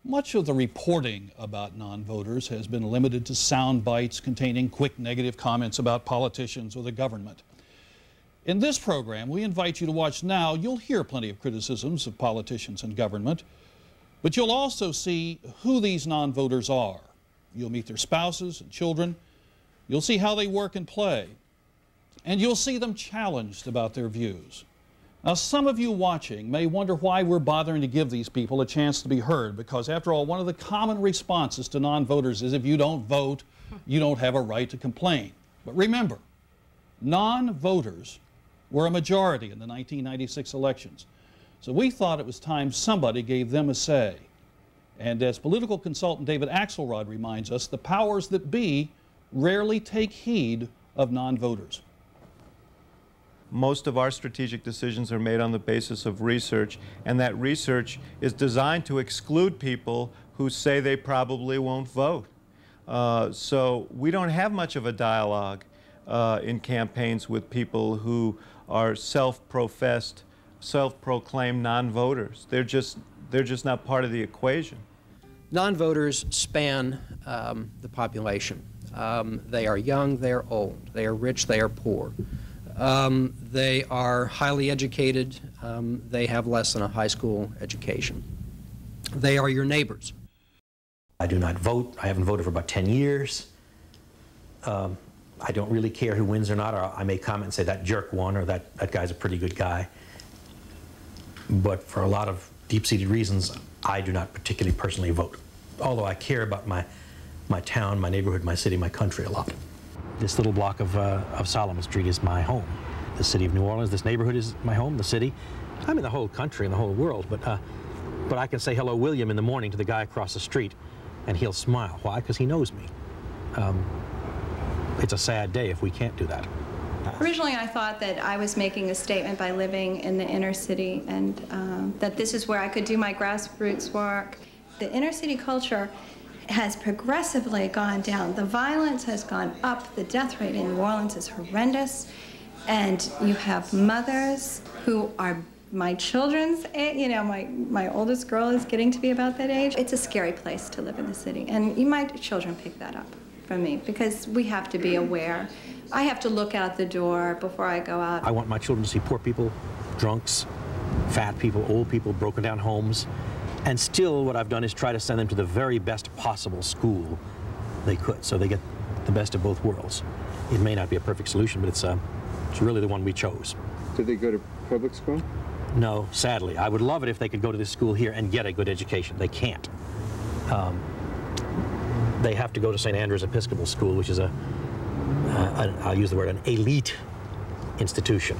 Much of the reporting about non-voters has been limited to sound bites containing quick negative comments about politicians or the government. In this program, we invite you to watch now. You'll hear plenty of criticisms of politicians and government, but you'll also see who these non-voters are. You'll meet their spouses and children. You'll see how they work and play. And you'll see them challenged about their views. Now, some of you watching may wonder why we're bothering to give these people a chance to be heard, because after all, one of the common responses to non-voters is if you don't vote, you don't have a right to complain. But remember, non-voters were a majority in the 1996 elections. So we thought it was time somebody gave them a say. And as political consultant David Axelrod reminds us, the powers that be rarely take heed of non-voters. Most of our strategic decisions are made on the basis of research, and that research is designed to exclude people who say they probably won't vote. So we don't have much of a dialogue in campaigns with people who are self-professed, self-proclaimed non-voters. They're just not part of the equation. Non-voters span the population. They are young, they are old, they are rich, they are poor. They are highly educated. They have less than a high school education. They are your neighbors. I do not vote. I haven't voted for about 10 years. I don't really care who wins or not, or I may comment and say that jerk won, or that guy's a pretty good guy. But for a lot of deep-seated reasons, I do not particularly personally vote, although I care about my town, my neighborhood, my city, my country a lot. This little block of Solomon Street is my home. The city of New Orleans, this neighborhood is my home, the city. I mean the whole country and the whole world, but I can say hello William in the morning to the guy across the street and he'll smile. Why? Because he knows me. It's a sad day if we can't do that. Originally I thought that I was making a statement by living in the inner city, and that this is where I could do my grassroots work. The inner city culture has progressively gone down. The violence has gone up. The death rate in New Orleans is horrendous. And you have mothers who are my children's age. You know, my oldest girl is getting to be about that age. It's a scary place to live in the city. And my children pick that up from me, because we have to be aware. I have to look out the door before I go out. I want my children to see poor people, drunks, fat people, old people, broken down homes. And still, what I've done is try to send them to the very best possible school they could, so they get the best of both worlds. It may not be a perfect solution, but it's really the one we chose. Did they go to public school? No, sadly. I would love it if they could go to this school here and get a good education. They can't. They have to go to St. Andrew's Episcopal School, which is I'll use the word, an elite institution.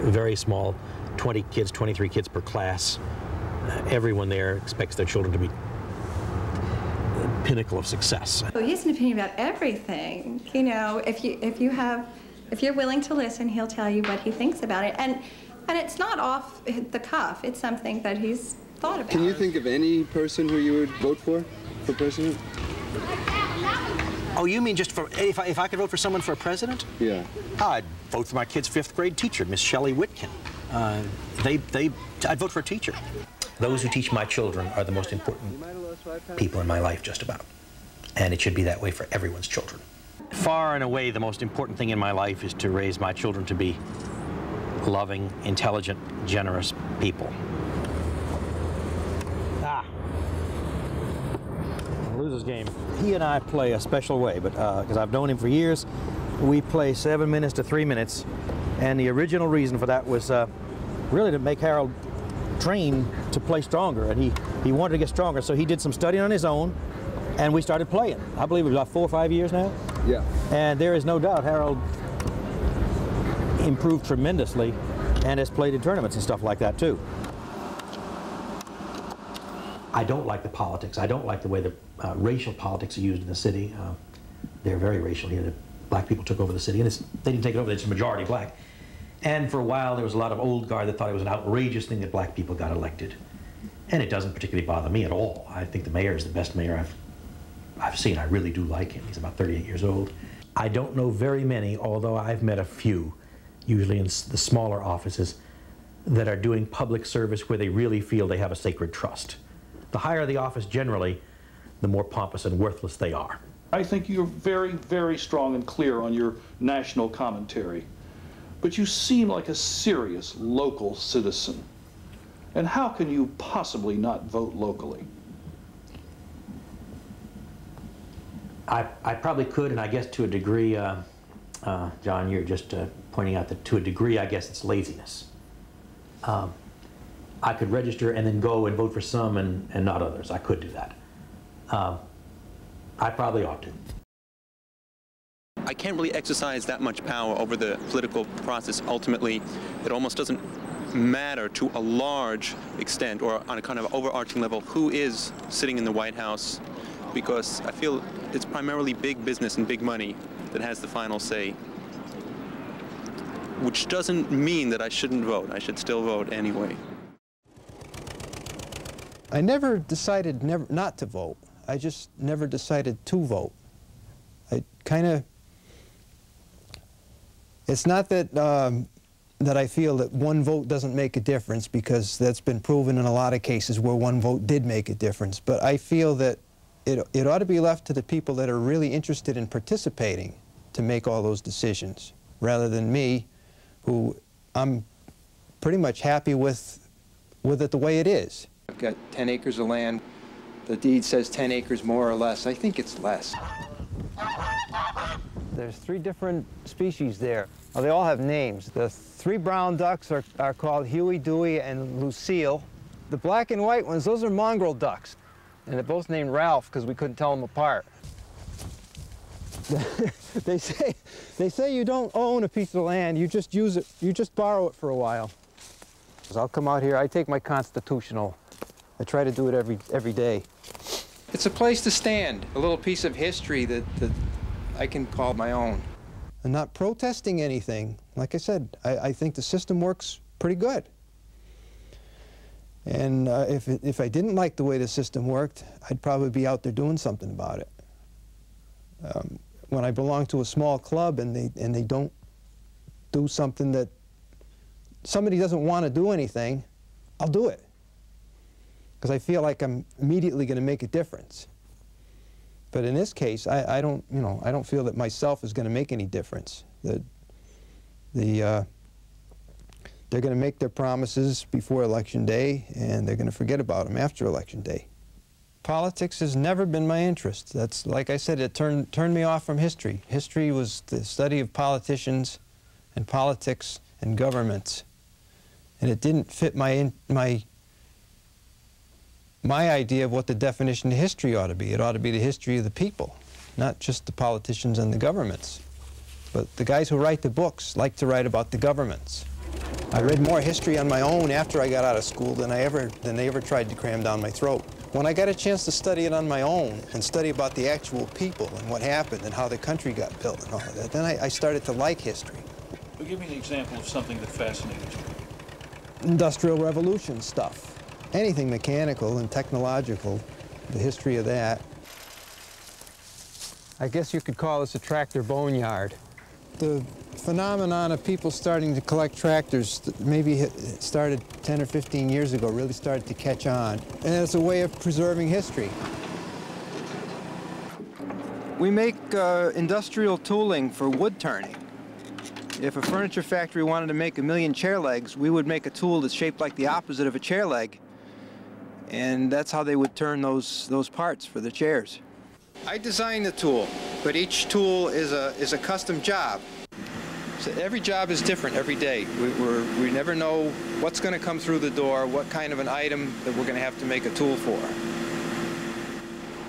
Very small, 20 kids, 23 kids per class. Everyone there expects their children to be the pinnacle of success. Well, he has an opinion about everything. You know, if you're willing to listen, he'll tell you what he thinks about it. And it's not off the cuff. It's something that he's thought about. Can you think of any person who you would vote for president? Oh, you mean just for, if I could vote for someone for president? Yeah. I'd vote for my kid's 5th grade teacher, Miss Shelley Whitkin. I'd vote for a teacher. Those who teach my children are the most important people in my life, just about. And it should be that way for everyone's children. Far and away, the most important thing in my life is to raise my children to be loving, intelligent, generous people. Losers game. He and I play a special way, but because I've known him for years, we play 7 minutes to 3 minutes, and the original reason for that was really to make Harold train to play stronger, and he wanted to get stronger, so he did some studying on his own, and we started playing. I believe it was about 4 or 5 years now. Yeah. And there is no doubt Harold improved tremendously and has played in tournaments and stuff like that too. I don't like the politics. I don't like the way the racial politics are used in the city. They're very racial here. The black people took over the city, and they didn't take it over, it's a majority black. And for a while, there was a lot of old guard that thought it was an outrageous thing that black people got elected. And it doesn't particularly bother me at all. I think the mayor is the best mayor I've seen. I really do like him. He's about 38 years old. I don't know very many, although I've met a few, usually in the smaller offices, that are doing public service where they really feel they have a sacred trust. The higher the office generally, the more pompous and worthless they are. I think you're very, very strong and clear on your national commentary. But you seem like a serious local citizen. And how can you possibly not vote locally? I probably could, and I guess to a degree, John, you're just pointing out that to a degree, I guess it's laziness. I could register and then go and vote for some and not others. I could do that. I probably ought to. I can't really exercise that much power over the political process. Ultimately, it almost doesn't matter to a large extent or on a kind of overarching level who is sitting in the White House, because I feel it's primarily big business and big money that has the final say, which doesn't mean that I shouldn't vote. I should still vote anyway. I never decided not to vote. I just never decided to vote. It's not that that I feel that one vote doesn't make a difference, because that's been proven in a lot of cases where one vote did make a difference. But I feel that it ought to be left to the people that are really interested in participating to make all those decisions, rather than me, who I'm pretty much happy with it the way it is. I've got 10 acres of land. The deed says 10 acres more or less. I think it's less. There's 3 different species there. Well, they all have names. The 3 brown ducks are called Huey, Dewey, and Lucille. The black and white ones, those are mongrel ducks. And they're both named Ralph because we couldn't tell them apart. They say you don't own a piece of land, you just use it, you just borrow it for a while. I'll come out here, I take my constitutional. I try to do it every day. It's a place to stand, a little piece of history that I can call my own. I'm not protesting anything. Like I said, I think the system works pretty good. And if I didn't like the way the system worked, I'd probably be out there doing something about it. When I belong to a small club and they don't do something that somebody doesn't want to do anything, I'll do it, because I feel like I'm immediately going to make a difference. But in this case, I don't feel that myself is going to make any difference. That they're going to make their promises before Election Day, and they're going to forget about them after Election Day. Politics has never been my interest. That's, like I said, it turned me off from history. History was the study of politicians and politics and governments, and it didn't fit my idea of what the definition of history ought to be. It ought to be the history of the people, not just the politicians and the governments. But the guys who write the books like to write about the governments. I read more history on my own after I got out of school than they ever tried to cram down my throat. When I got a chance to study it on my own and study about the actual people and what happened and how the country got built and all of that, then I started to like history. Well, give me an example of something that fascinated you. Industrial Revolution stuff. Anything mechanical and technological, the history of that. I guess you could call this a tractor boneyard. The phenomenon of people starting to collect tractors maybe started 10 or 15 years ago, really started to catch on. And it's a way of preserving history. We make industrial tooling for wood turning. If a furniture factory wanted to make 1 million chair legs, we would make a tool that's shaped like the opposite of a chair leg. And that's how they would turn those parts for the chairs. I designed the tool, but each tool is a custom job. So every job is different every day. We never know what's going to come through the door, what kind of an item that we're going to have to make a tool for.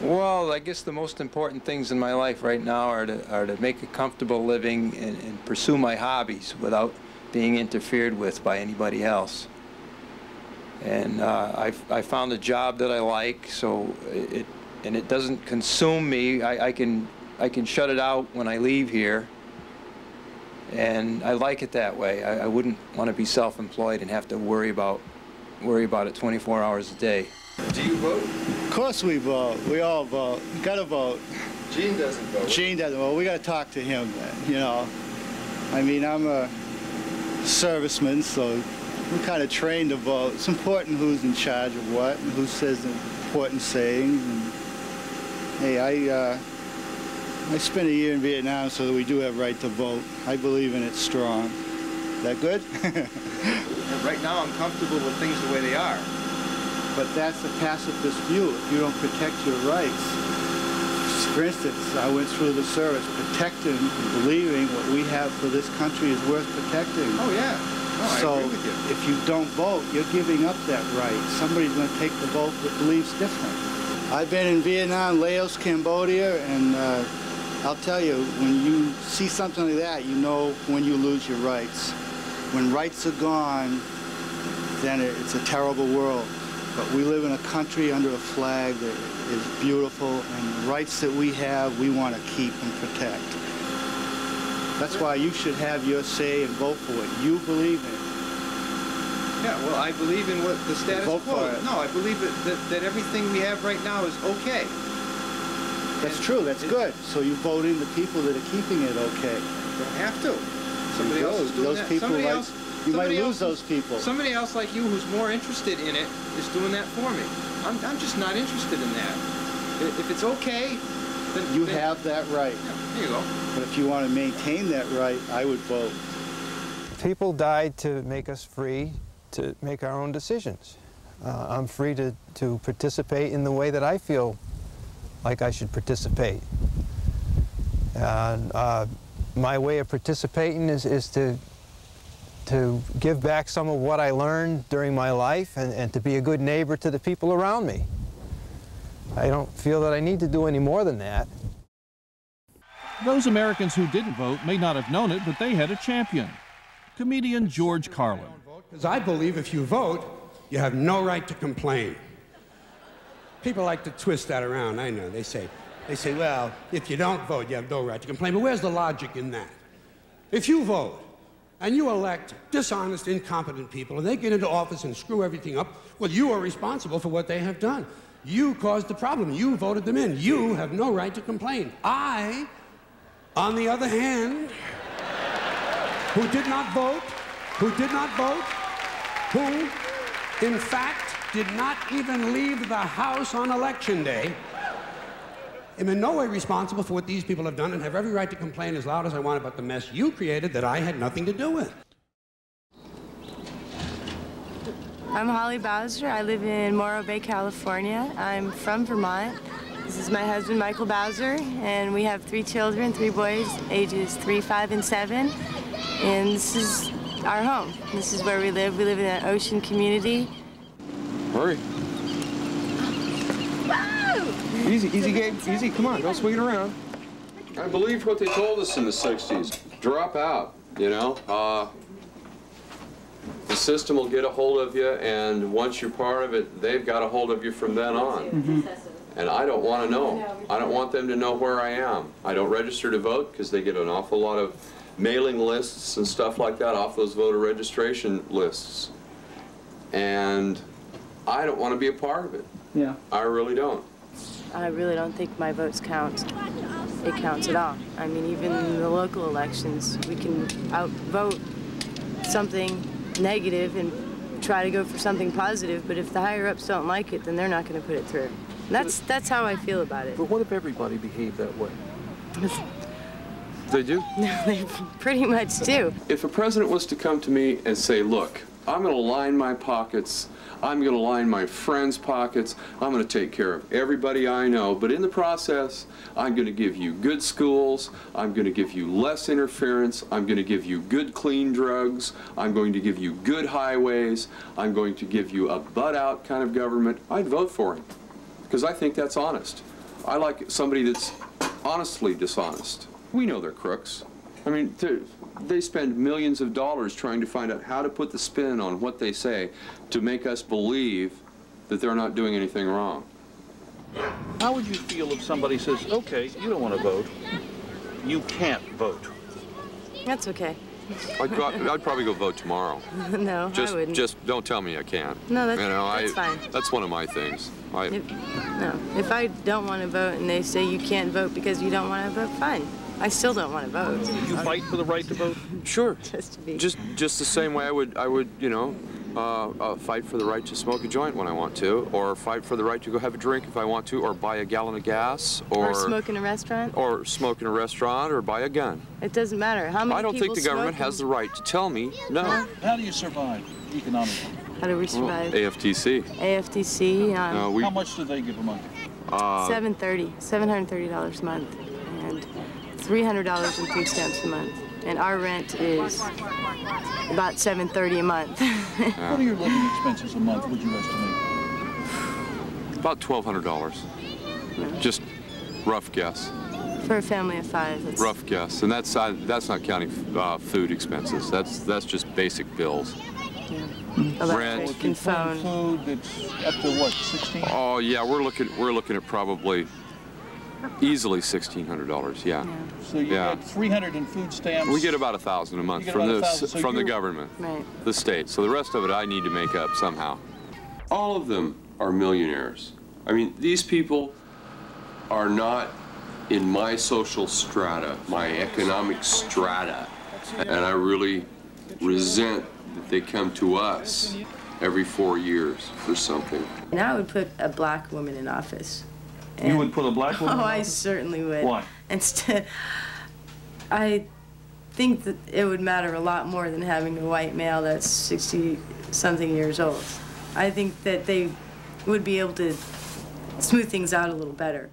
Well, I guess the most important things in my life right now are to make a comfortable living and pursue my hobbies without being interfered with by anybody else. And I found a job that I like, so it doesn't consume me. I can shut it out when I leave here, and I like it that way. I wouldn't want to be self-employed and have to worry about it 24 hours a day. Do you vote? Of course we vote. We all vote. You gotta vote. Gene doesn't vote. Gene doesn't vote. We gotta talk to him then, you know. I mean, I'm a serviceman, so we're kind of trained to vote. It's important who's in charge of what and who says the important sayings. And, hey, I spent a year in Vietnam so that we do have right to vote. I believe in it strong. Is that good? Right now I'm comfortable with things the way they are. But that's a pacifist view. If you don't protect your rights, for instance, I went through the service protecting and believing what we have for this country is worth protecting. Oh, yeah. No, I agree with you. If you don't vote, you're giving up that right. Somebody's going to take the vote that believes different. I've been in Vietnam, Laos, Cambodia, and I'll tell you, when you see something like that, you know when you lose your rights. When rights are gone, then it's a terrible world. But we live in a country under a flag that is beautiful, and the rights that we have, we want to keep and protect. That's why you should have your say and vote for what you believe in. Yeah, well, I believe in what the status Vote quo. for it. No, I believe that everything we have right now is okay. That's true, that's good. So you vote in the people that are keeping it okay. Don't have to. Somebody else is doing those that. people Somebody like, else, you might somebody lose else those people. Somebody else like you who's more interested in it is doing that for me. I'm just not interested in that. If it's okay, then... You have that right. Yeah, there you go. But if you want to maintain that right, I would vote. People died to make us free to make our own decisions. I'm free to participate in the way that I feel like I should participate. And my way of participating is to give back some of what I learned during my life and to be a good neighbor to the people around me. I don't feel that I need to do any more than that. Those Americans who didn't vote may not have known it, but they had a champion. Comedian George Carlin. Because I believe if you vote, you have no right to complain. People like to twist that around, I know. They say, well, if you don't vote, you have no right to complain. But where's the logic in that? If you vote, and you elect dishonest, incompetent people, and they get into office and screw everything up, well, you are responsible for what they have done. You caused the problem. You voted them in. You have no right to complain. I, on the other hand, who did not vote, who, in fact, did not even leave the house on election day, am in no way responsible for what these people have done and have every right to complain as loud as I want about the mess you created that I had nothing to do with. I'm Holly Bowser. I live in Morro Bay, California. I'm from Vermont. This is my husband, Michael Bowser, and we have 3 children, 3 boys, ages 3, 5, and 7. And this is our home. This is where we live. We live in an ocean community. Hurry. Easy, easy, Gabe. Easy. Come on, don't swing it around. I believed what they told us in the 60s. Drop out, you know. The system will get a hold of you, and once you're part of it, they've got a hold of you from then on. Mm-hmm. And I don't want to know. I don't want them to know where I am. I don't register to vote because they get an awful lot of mailing lists and stuff like that off those voter registration lists. And I don't want to be a part of it. Yeah. I really don't. I really don't think my votes count. It counts at all. I mean, even in the local elections, we can outvote something negative and try to go for something positive, but if the higher-ups don't like it, then they're not going to put it through. That's how I feel about it. But what if everybody behaved that way? They do? They pretty much do. If a president was to come to me and say, look, I'm going to line my pockets, I'm going to line my friends' pockets, I'm going to take care of everybody I know, but in the process, I'm going to give you good schools, I'm going to give you less interference, I'm going to give you good clean drugs, I'm going to give you good highways, I'm going to give you a butt-out kind of government, I'd vote for him. Because I think that's honest. I like somebody that's honestly dishonest. We know they're crooks. I mean, they spend millions of dollars trying to find out how to put the spin on what they say to make us believe that they're not doing anything wrong. How would you feel if somebody says, okay, you don't want to vote, you can't vote? That's okay. I'd probably go vote tomorrow. No, I wouldn't. Just don't tell me I can't. No, that's fine. That's one of my things. If I don't want to vote and they say you can't vote because you don't want to vote, fine. I still don't want to vote. You fight for the right to vote? Sure. Just to be. Just the same way I would, you know, fight for the right to smoke a joint when I want to, or fight for the right to go have a drink if I want to, or buy a gallon of gas, or smoke in a restaurant, or smoke in a restaurant, or buy a gun. It doesn't matter. How many I don't people think the government has the right to tell me no. How do you survive economically? How do we survive? Well, AFTC. AFTC. How much do they give a month? $730 a month, and $300 in food stamps a month. And our rent is about $730 a month. What are your living expenses a month, would you estimate? About $1,200. Yeah. Just rough guess. For a family of 5. That's rough guess, and that's not counting food expenses. That's just basic bills. Yeah. Rent and phone. Food, it's up to what, 16? Oh yeah, we're looking at probably easily $1,600. Yeah. So you get 300 in food stamps. We get about 1,000 a month from the government, the state. So the rest of it I need to make up somehow. All of them are millionaires. I mean, these people are not in my social strata, my economic strata, and I really resent that they come to us every 4 years for something. And I would put a black woman in office. And you would put a black woman in office? I certainly would. Why? Instead, I think that it would matter a lot more than having a white male that's 60-something years old. I think that they would be able to smooth things out a little better.